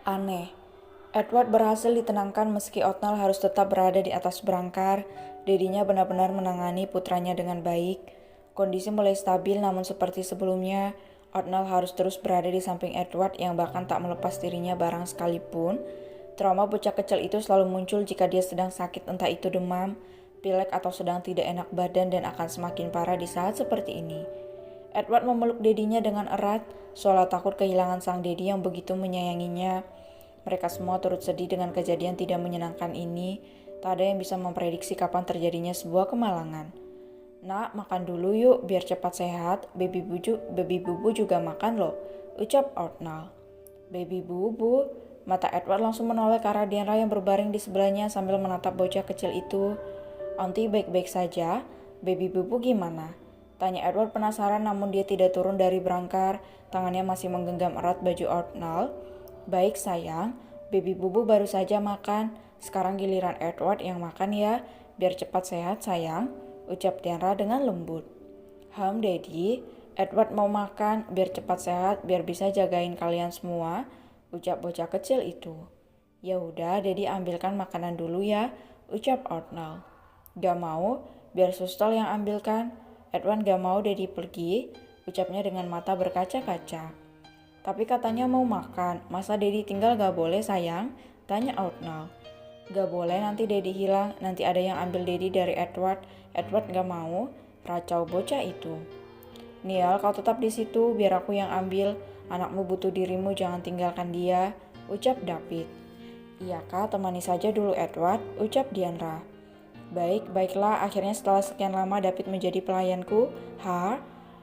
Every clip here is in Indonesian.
Aneh. Edward berhasil ditenangkan meski Otnal harus tetap berada di atas berangkar. Dedinya benar-benar menangani putranya dengan baik. Kondisi mulai stabil, namun seperti sebelumnya, Otnal harus terus berada di samping Edward yang bahkan tak melepas dirinya barang sekalipun. Trauma bocah kecil itu selalu muncul jika dia sedang sakit, entah itu demam, pilek atau sedang tidak enak badan, dan akan semakin parah di saat seperti ini. Edward memeluk dedinya dengan erat, seolah takut kehilangan sang dedi yang begitu menyayanginya. Mereka semua turut sedih dengan kejadian tidak menyenangkan ini. Tak ada yang bisa memprediksi kapan terjadinya sebuah kemalangan. Nak, makan dulu yuk biar cepat sehat. Baby Bubu juga makan loh, ucap Otnal. Baby Bubu, mata Edward langsung menoleh ke arah Dianra yang berbaring di sebelahnya sambil menatap bocah kecil itu. Auntie baik-baik saja, Baby Bubu gimana? Tanya Edward penasaran, namun dia tidak turun dari berangkar. Tangannya masih menggenggam erat baju Otnal. Baik sayang, Baby Bubu baru saja makan. Sekarang giliran Edward yang makan ya, biar cepat sehat sayang, ucap Dianra dengan lembut. Daddy, Edward mau makan biar cepat sehat, biar bisa jagain kalian semua, ucap bocah kecil itu. Ya udah, Daddy ambilkan makanan dulu ya, ucap Otnal. Gak mau, biar suster yang ambilkan. Edward gak mau Daddy pergi, ucapnya dengan mata berkaca-kaca. Tapi katanya mau makan, masa Daddy tinggal gak boleh sayang? Tanya Otnal. Gak boleh, nanti Daddy hilang, nanti ada yang ambil Daddy dari Edward. Edward gak mau, racau bocah itu. Niel, kau tetap di situ, biar aku yang ambil. Anakmu butuh dirimu, jangan tinggalkan dia, ucap David. Iya kak, temani saja dulu Edward, ucap Dianra. Baiklah, akhirnya setelah sekian lama David menjadi pelayanku.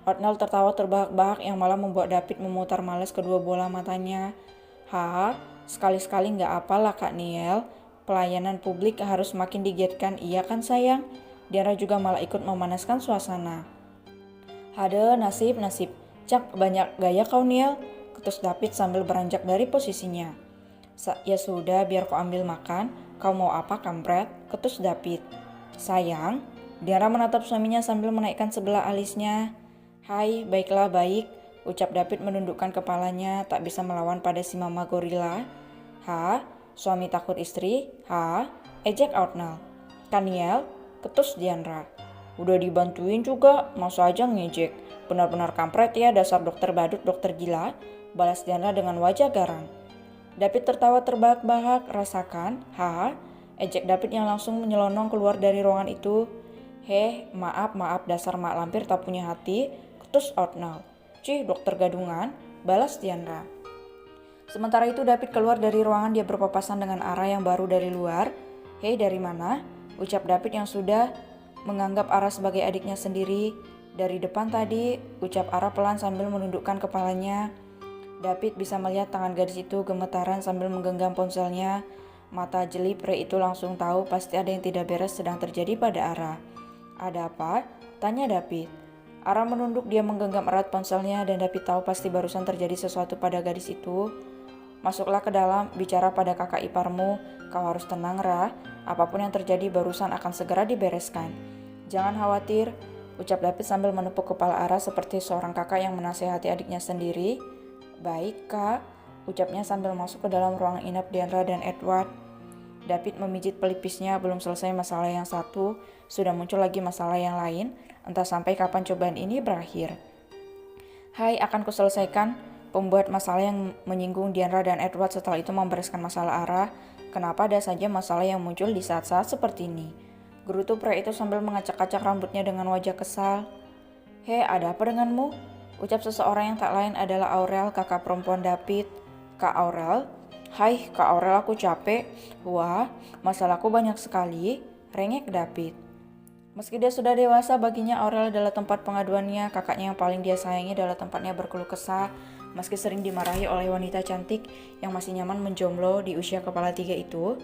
Otnal tertawa terbahak-bahak yang malah membuat David memutar malas kedua bola matanya. Sekali-sekali gak apalah Kak Niel. Pelayanan publik harus makin digiatkan, iya kan sayang? Dianra juga malah ikut memanaskan suasana. Hade, nasib. Cak, banyak gaya kau Niel, ketus David sambil beranjak dari posisinya. Ya sudah, biar kau ambil makan. Kau mau apa kampret? Ketus David. Sayang, Dianra menatap suaminya sambil menaikkan sebelah alisnya. Hai, baiklah baik, ucap David menundukkan kepalanya, tak bisa melawan pada si mama gorila. Suami takut istri? Ejek Otnal. Kaniel, ketus Dianra. Udah dibantuin juga, masa aja ngejek. Benar-benar kampret ya, dasar dokter badut, dokter gila, balas Dianra dengan wajah garang. David tertawa terbahak-bahak, rasakan, ejek David yang langsung menyelonong keluar dari ruangan itu. Maaf, dasar mak lampir tak punya hati, ketus Otnal. Cih, dokter gadungan, balas Dianra. Sementara itu David keluar dari ruangan, dia berpapasan dengan Ara yang baru dari luar. Hei, dari mana? Ucap David yang sudah menganggap Ara sebagai adiknya sendiri. Dari depan tadi, ucap Ara pelan sambil menundukkan kepalanya. David bisa melihat tangan gadis itu gemetaran sambil menggenggam ponselnya. Mata jeli pria itu langsung tahu pasti ada yang tidak beres sedang terjadi pada Ara. Ada apa? Tanya David. Ara menunduk, dia menggenggam erat ponselnya dan David tahu pasti barusan terjadi sesuatu pada gadis itu. Masuklah ke dalam, bicara pada kakak iparmu. Kau harus tenang, Ra. Apapun yang terjadi barusan akan segera dibereskan. Jangan khawatir, ucap David sambil menepuk kepala Ara seperti seorang kakak yang menasehati adiknya sendiri. Baik kak, ucapnya sambil masuk ke dalam ruang inap Dianra dan Edward. David memijit pelipisnya, belum selesai masalah yang satu, sudah muncul lagi masalah yang lain, entah sampai kapan cobaan ini berakhir. Akan kuselesaikan pembuat masalah yang menyinggung Dianra dan Edward. Setelah itu membereskan masalah Ara. Kenapa ada saja masalah yang muncul di saat-saat seperti ini? Gerutu pria itu sambil mengacak-acak rambutnya dengan wajah kesal. Ada apa denganmu? Ucap seseorang yang tak lain adalah Aurel, kakak perempuan David. Kak Aurel? Hai, Kak Aurel, aku capek. Wah, masalahku banyak sekali, rengek David. Meski dia sudah dewasa, baginya Aurel adalah tempat pengaduannya. Kakaknya yang paling dia sayangi adalah tempatnya berkeluh kesah. Meski sering dimarahi oleh wanita cantik yang masih nyaman menjomblo di usia kepala 3 itu.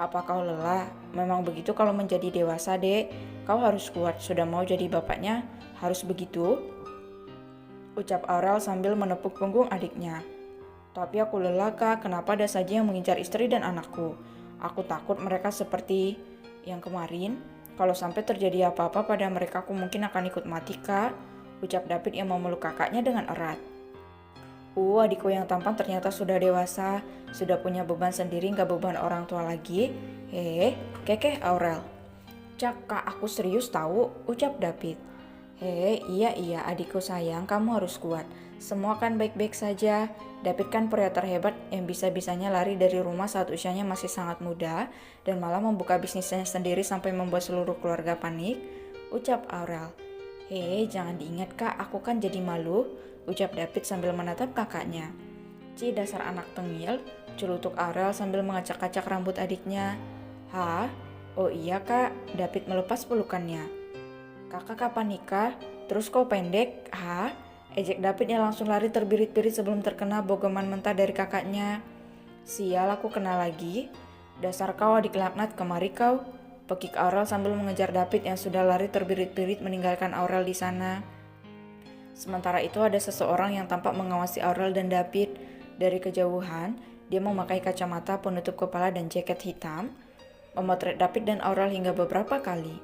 Apa kau lelah? Memang begitu kalau menjadi dewasa, Dek. Kau harus kuat, sudah mau jadi bapaknya. Harus begitu? Ucap Aurel sambil menepuk punggung adiknya. Tapi aku lelah kak, kenapa ada saja yang mengincar istri dan anakku? Aku takut mereka seperti yang kemarin. Kalau sampai terjadi apa-apa pada mereka, aku mungkin akan ikut mati kak. Ucap David yang memeluk kakaknya dengan erat. Adikku yang tampan ternyata sudah dewasa, sudah punya beban sendiri, gak beban orang tua lagi. Kekeh Aurel. Cak, kak aku serius tahu, ucap David. Iya adikku sayang, kamu harus kuat. Semua kan baik-baik saja. David kan pria terhebat yang bisa-bisanya lari dari rumah saat usianya masih sangat muda dan malah membuka bisnisnya sendiri sampai membuat seluruh keluarga panik, ucap Aurel. Jangan diingat kak, aku kan jadi malu, ucap David sambil menatap kakaknya. Dasar anak tengil, celutuk Aurel sambil mengacak-acak rambut adiknya. Hah? Oh iya kak, David melepas pelukannya. Kakak kapan nikah? Terus kau pendek? Hah? Ejek David yang langsung lari terbirit-birit sebelum terkena bogoman mentah dari kakaknya. Sial, aku kena lagi. Dasar kau adik laknat, kemari kau. Pekik Aurel sambil mengejar David yang sudah lari terbirit-birit meninggalkan Aurel di sana. Sementara itu ada seseorang yang tampak mengawasi Aurel dan David. Dari kejauhan, dia memakai kacamata penutup kepala dan jaket hitam, memotret David dan Aurel hingga beberapa kali.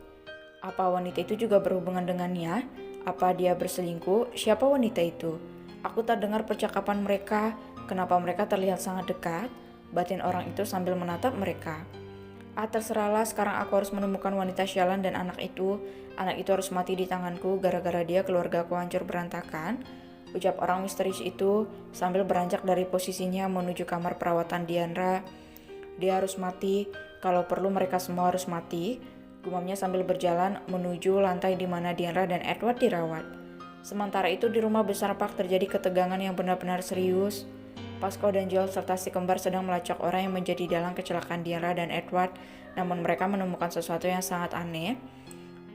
Apa wanita itu juga berhubungan dengannya? Apa dia berselingkuh? Siapa wanita itu? Aku tak dengar percakapan mereka. Kenapa mereka terlihat sangat dekat? Batin orang itu sambil menatap mereka. Terserahlah, sekarang aku harus menemukan wanita sialan dan anak itu. Anak itu harus mati di tanganku gara-gara dia keluarga aku hancur berantakan. Ucap orang misterius itu sambil beranjak dari posisinya menuju kamar perawatan Diandra. Dia harus mati, kalau perlu mereka semua harus mati. Gumamnya sambil berjalan menuju lantai di mana Diandra dan Edward dirawat. Sementara itu di rumah besar Park terjadi ketegangan yang benar-benar serius. Pasco dan Joel serta si kembar sedang melacak orang yang menjadi dalang kecelakaan Diandra dan Edward, namun mereka menemukan sesuatu yang sangat aneh.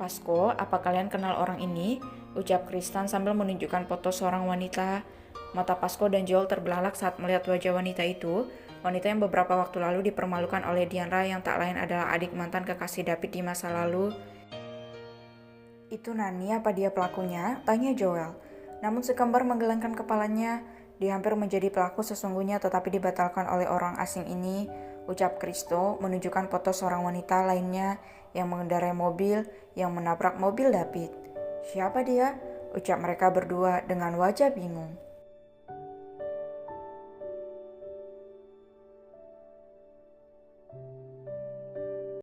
Pasco, apa kalian kenal orang ini? Ucap Kristen sambil menunjukkan foto seorang wanita. Mata Pasco dan Joel terbelalak saat melihat wajah wanita itu. Wanita yang beberapa waktu lalu dipermalukan oleh Diandra yang tak lain adalah adik mantan kekasih David di masa lalu. Itu Nani, apa dia pelakunya? Tanya Joel. Namun si kembar menggelengkan kepalanya. Dia hampir menjadi pelaku sesungguhnya tetapi dibatalkan oleh orang asing ini, ucap Kristo menunjukkan foto seorang wanita lainnya yang mengendarai mobil yang menabrak mobil David. Siapa dia? Ucap mereka berdua dengan wajah bingung.